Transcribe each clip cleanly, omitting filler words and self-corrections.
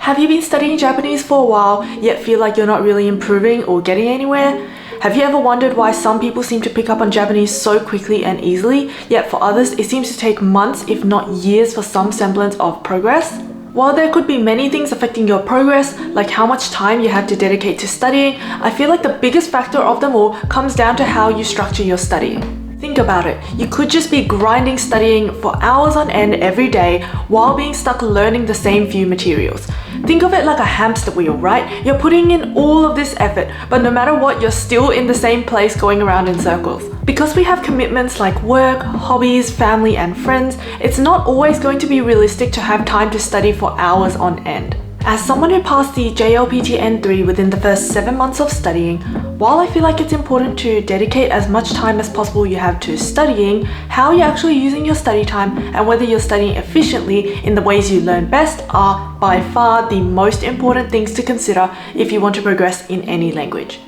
Have you been studying Japanese for a while, yet feel like you're not really improving or getting anywhere? Have you ever wondered why some people seem to pick up on Japanese so quickly and easily, yet for others it seems to take months if not years for some semblance of progress? While there could be many things affecting your progress, like how much time you have to dedicate to studying, I feel like the biggest factor of them all comes down to how you structure your studying. Think about it, you could just be grinding studying for hours on end every day while being stuck learning the same few materials. Think of it like a hamster wheel, right? You're putting in all of this effort, but no matter what, you're still in the same place going around in circles. Because we have commitments like work, hobbies, family, and friends, it's not always going to be realistic to have time to study for hours on end. As someone who passed the JLPT N3 within the first 7 months of studying, while I feel like it's important to dedicate as much time as possible you have to studying, how you're actually using your study time and whether you're studying efficiently in the ways you learn best are by far the most important things to consider if you want to progress in any language.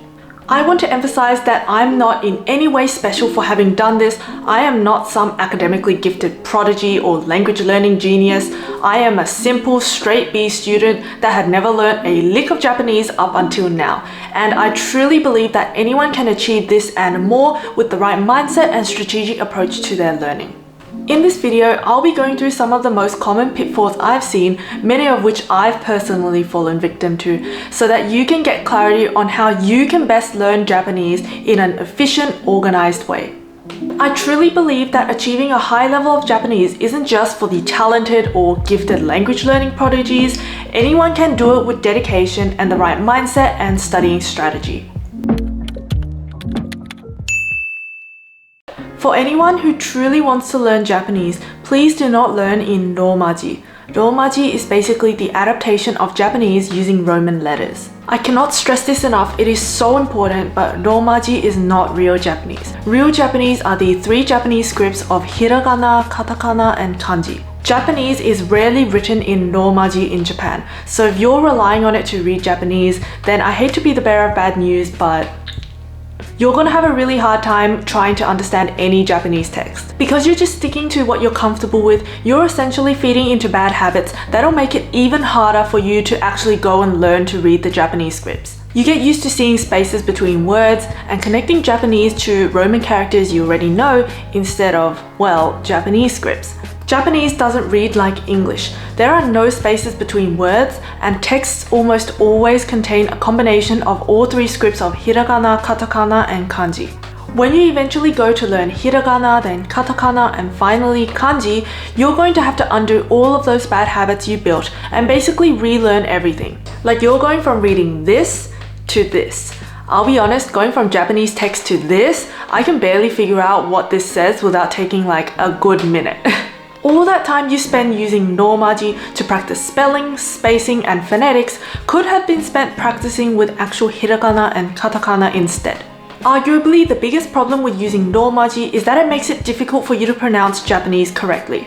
I want to emphasize that I'm not in any way special for having done this. I am not some academically gifted prodigy or language learning genius. I am a simple straight B student that had never learned a lick of Japanese up until now. And I truly believe that anyone can achieve this and more with the right mindset and strategic approach to their learning. In this video, I'll be going through some of the most common pitfalls I've seen, many of which I've personally fallen victim to, so that you can get clarity on how you can best learn Japanese in an efficient, organized way. I truly believe that achieving a high level of Japanese isn't just for the talented or gifted language learning prodigies. Anyone can do it with dedication and the right mindset and studying strategy. For anyone who truly wants to learn Japanese, please do not learn in Romaji. Romaji is basically the adaptation of Japanese using Roman letters. I cannot stress this enough, it is so important, but Romaji is not real Japanese. Real Japanese are the 3 Japanese scripts of hiragana, katakana, and kanji. Japanese is rarely written in Romaji in Japan, so if you're relying on it to read Japanese, then I hate to be the bearer of bad news, but you're gonna have a really hard time trying to understand any Japanese text. Because you're just sticking to what you're comfortable with, you're essentially feeding into bad habits that'll make it even harder for you to actually go and learn to read the Japanese scripts. You get used to seeing spaces between words and connecting Japanese to Roman characters you already know instead of, well, Japanese scripts. Japanese doesn't read like English. There are no spaces between words, and texts almost always contain a combination of all 3 scripts of hiragana, katakana, and kanji. When you eventually go to learn hiragana, then katakana, and finally kanji, you're going to have to undo all of those bad habits you built and basically relearn everything. Like you're going from reading this to this. I'll be honest, going from Japanese text to this, I can barely figure out what this says without taking like a good minute. All that time you spend using Romaji to practice spelling, spacing, and phonetics could have been spent practicing with actual hiragana and katakana instead. Arguably, the biggest problem with using Romaji is that it makes it difficult for you to pronounce Japanese correctly.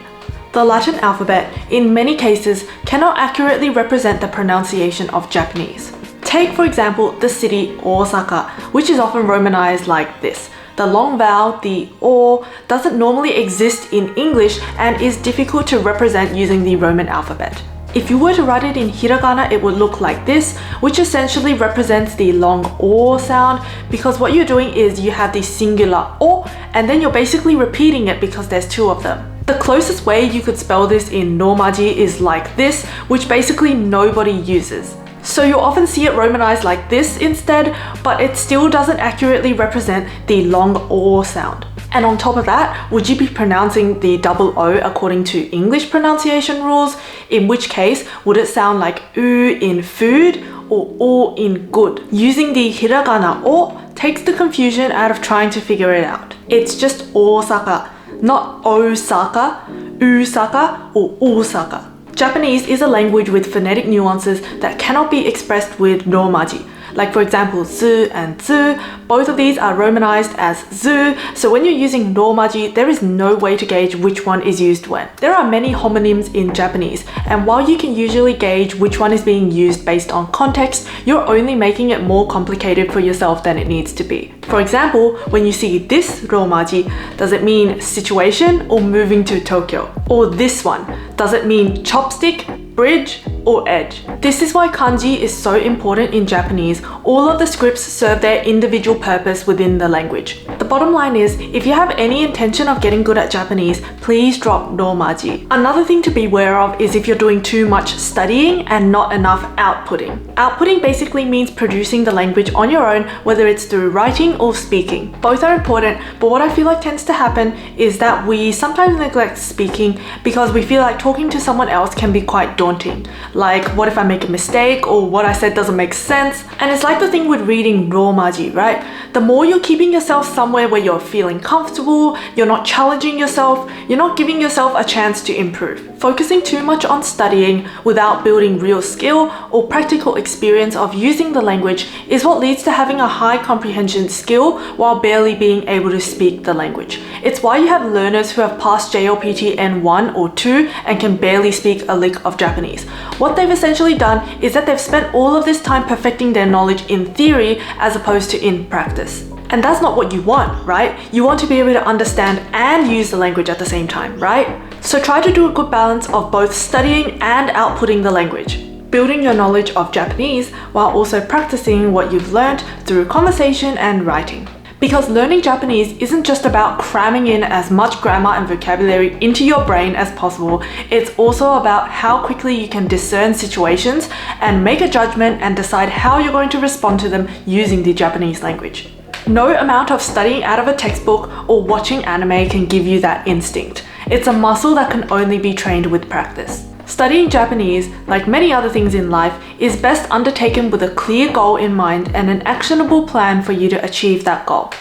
The Latin alphabet, in many cases, cannot accurately represent the pronunciation of Japanese. Take, for example, the city Osaka, which is often romanized like this. The long vowel, the O, doesn't normally exist in English and is difficult to represent using the Roman alphabet. If you were to write it in hiragana, it would look like this, which essentially represents the long O sound, because what you're doing is you have the singular O and then you're basically repeating it because there's 2 of them. The closest way you could spell this in Romaji is like this, which basically nobody uses. So you'll often see it romanized like this instead, but it still doesn't accurately represent the long O sound. And on top of that, would you be pronouncing the double O according to English pronunciation rules? In which case, would it sound like U in food or O in good? Using the hiragana O takes the confusion out of trying to figure it out. It's just Osaka, not Osaka, Usaka, or Osaka. Japanese is a language with phonetic nuances that cannot be expressed with Romaji. Like for example, zu and zu, both of these are romanized as zu, so when you're using Romaji, there is no way to gauge which one is used when. There are many homonyms in Japanese, and while you can usually gauge which one is being used based on context, you're only making it more complicated for yourself than it needs to be. For example, when you see this Romaji, does it mean situation or moving to Tokyo? Or this one, does it mean chopstick bridge, or edge. This is why kanji is so important in Japanese. All of the scripts serve their individual purpose within the language. The bottom line is, if you have any intention of getting good at Japanese, please drop romaji. Another thing to be aware of is if you're doing too much studying and not enough outputting. Outputting basically means producing the language on your own, whether it's through writing or speaking. Both are important, but what I feel like tends to happen is that we sometimes neglect speaking because we feel like talking to someone else can be quite daunting. Like, what if I make a mistake, or what I said doesn't make sense? And it's like the thing with reading romaji, right? The more you're keeping yourself somewhere where you're feeling comfortable, you're not challenging yourself, you're not giving yourself a chance to improve. Focusing too much on studying without building real skill or practical experience of using the language is what leads to having a high comprehension skill while barely being able to speak the language. It's why you have learners who have passed JLPT N1 or 2 and can barely speak a lick of Japanese. What they've essentially done is that they've spent all of this time perfecting their knowledge in theory as opposed to in practice. And that's not what you want, right? You want to be able to understand and use the language at the same time, right? So try to do a good balance of both studying and outputting the language, building your knowledge of Japanese while also practicing what you've learned through conversation and writing. Because learning Japanese isn't just about cramming in as much grammar and vocabulary into your brain as possible, it's also about how quickly you can discern situations and make a judgment and decide how you're going to respond to them using the Japanese language. No amount of studying out of a textbook or watching anime can give you that instinct. It's a muscle that can only be trained with practice. Studying Japanese, like many other things in life, is best undertaken with a clear goal in mind and an actionable plan for you to achieve that goal.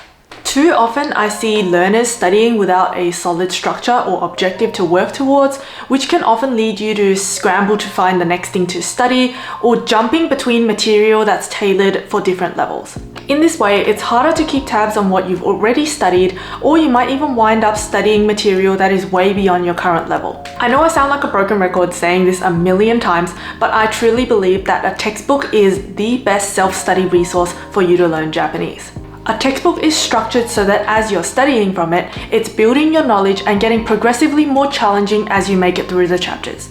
Too often I see learners studying without a solid structure or objective to work towards, which can often lead you to scramble to find the next thing to study or jumping between material that's tailored for different levels. In this way, it's harder to keep tabs on what you've already studied, or you might even wind up studying material that is way beyond your current level. I know I sound like a broken record saying this a million times, but I truly believe that a textbook is the best self-study resource for you to learn Japanese. A textbook is structured so that as you're studying from it, it's building your knowledge and getting progressively more challenging as you make it through the chapters.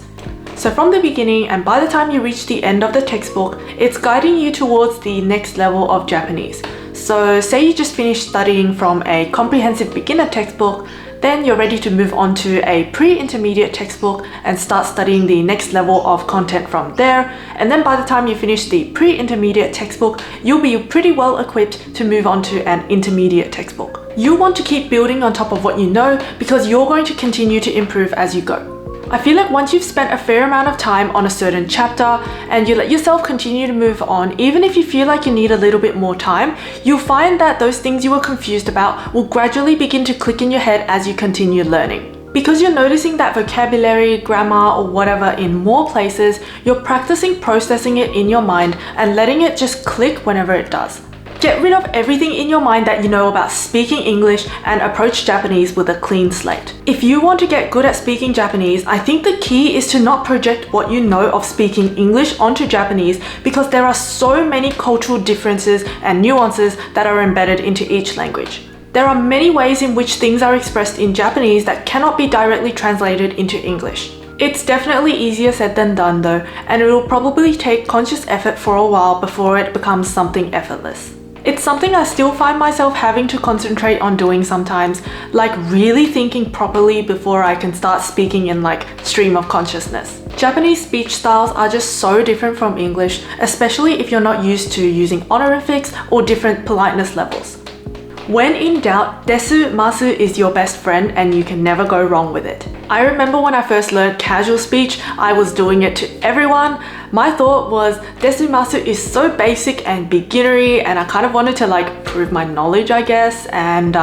So from the beginning and by the time you reach the end of the textbook, it's guiding you towards the next level of Japanese. So say you just finished studying from a comprehensive beginner textbook, then you're ready to move on to a pre-intermediate textbook and start studying the next level of content from there. And then by the time you finish the pre-intermediate textbook, you'll be pretty well equipped to move on to an intermediate textbook. You want to keep building on top of what you know because you're going to continue to improve as you go. I feel like once you've spent a fair amount of time on a certain chapter and you let yourself continue to move on, even if you feel like you need a little bit more time, you'll find that those things you were confused about will gradually begin to click in your head as you continue learning. Because you're noticing that vocabulary, grammar, or whatever in more places, you're practicing processing it in your mind and letting it just click whenever it does. Get rid of everything in your mind that you know about speaking English and approach Japanese with a clean slate. If you want to get good at speaking Japanese, I think the key is to not project what you know of speaking English onto Japanese because there are so many cultural differences and nuances that are embedded into each language. There are many ways in which things are expressed in Japanese that cannot be directly translated into English. It's definitely easier said than done though, and it will probably take conscious effort for a while before it becomes something effortless. It's something I still find myself having to concentrate on doing sometimes, like really thinking properly before I can start speaking in like stream of consciousness. Japanese speech styles are just so different from English, especially if you're not used to using honorifics or different politeness levels. When in doubt, desu masu is your best friend and you can never go wrong with it. I remember when I first learned casual speech, I was doing it to everyone. My thought was desu masu is so basic and beginnery and I kind of wanted to like prove my knowledge, I guess. And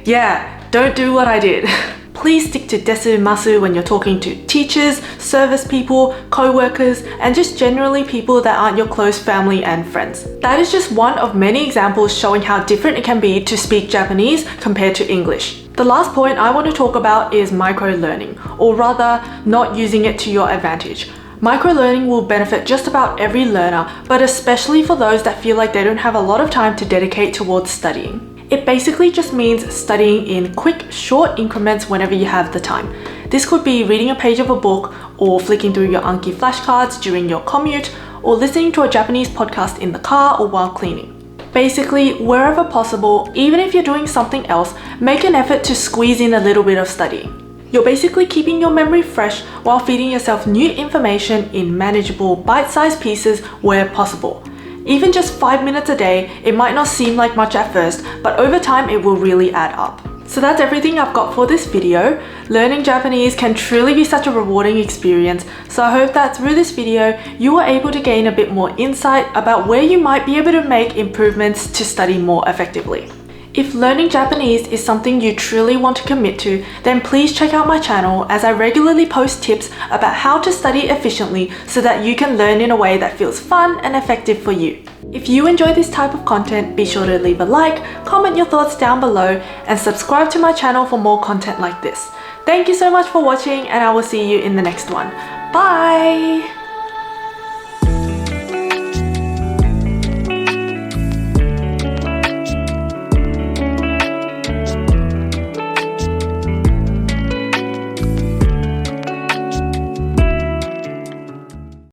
yeah, don't do what I did. Please stick to desu masu when you're talking to teachers, service people, co-workers, and just generally people that aren't your close family and friends. That is just one of many examples showing how different it can be to speak Japanese compared to English. The last point I want to talk about is micro-learning, or rather, not using it to your advantage. Micro-learning will benefit just about every learner, but especially for those that feel like they don't have a lot of time to dedicate towards studying. It basically just means studying in quick, short increments whenever you have the time. This could be reading a page of a book, or flicking through your Anki flashcards during your commute, or listening to a Japanese podcast in the car or while cleaning. Basically, wherever possible, even if you're doing something else, make an effort to squeeze in a little bit of study. You're basically keeping your memory fresh while feeding yourself new information in manageable, bite-sized pieces where possible. Even just 5 minutes a day, it might not seem like much at first, but over time it will really add up. So that's everything I've got for this video. Learning Japanese can truly be such a rewarding experience, so I hope that through this video, you were able to gain a bit more insight about where you might be able to make improvements to study more effectively. If learning Japanese is something you truly want to commit to, then please check out my channel as I regularly post tips about how to study efficiently so that you can learn in a way that feels fun and effective for you. If you enjoy this type of content, be sure to leave a like, comment your thoughts down below, and subscribe to my channel for more content like this. Thank you so much for watching, and I will see you in the next one. Bye!